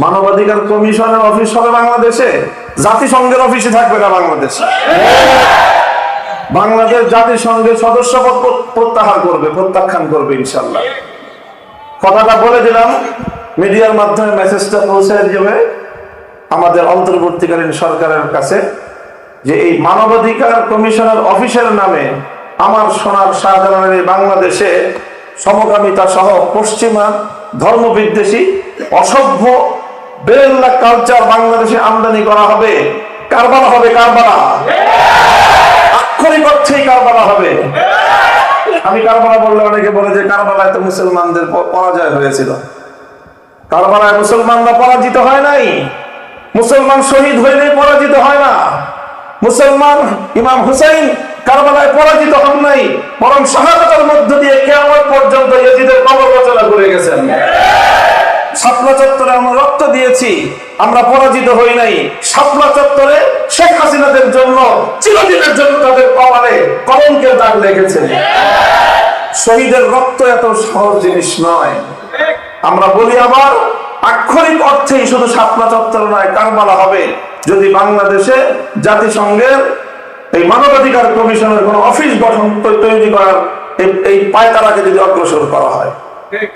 মানবাধিকার কমিশনের অফিস হবে বাংলাদেশে, জাতিসংঘের অফিসে থাকবে না বাংলাদেশে। বাংলাদেশ জাতিসংঘের সদস্যপদ প্রত্যাখ্যান করবে ইনশাল্লাহ। কথাটা বলে দিলাম, মিডিয়ার মাধ্যমে মেসেজটা পৌঁছে যাবে আমাদের অন্তর্বর্তীকালীন সরকারের কাছে, যে এই মানবাধিকার কমিশনের অফিসের নামে আমার সোনার শাহজালালের এই বাংলাদেশে সমকামিতা সহ পশ্চিমা ধর্মবিদ্বেষী অসভ্য বেরেল্লা কালচার বাংলাদেশে আমদানি করা হবে। কারবালা হবে, কারবালা, আক্ষরিক অর্থেই কারবালা হবে। আমি কারবালা বললে অনেকে বলে যে কারবালায় তো মুসলমানদের পরাজয় হয়েছিল। কারবালায় মুসলমানরা পরাজিত হয় নাই, মুসলমান শহীদ হইলে পরাজিত হয় না। মুসলমান ইমাম হুসাইন কারবালায় পরাজিত হন নাই, বরং শাহাদাতের মধ্য দিয়ে কিয়ামত পর্যন্ত ইয়াজিদের কবর রচনা করে গেছেন। শাপলা চত্বরে আমরা রক্ত দিয়েছি, আমরা পরাজিত হই নাই। শাপলা চত্বরে শেখ হাসিনাদের জন্য চিরদিনের জন্য তাদের কবরে কলঙ্কের দাগ লেগেছে। শহীদের রক্ত এত সহজ জিনিস নয়। আমরা বলি আবার, আক্ষরিক অর্থেই শুধু শাপলা চত্বর নয়, কারবালা হবে যদি বাংলাদেশে জাতিসংঘের এই মানবাধিকার কমিশনের কোন অফিস গঠন তৈরি করার এই পায়তারাকে যদি অগ্রসর করা হয়।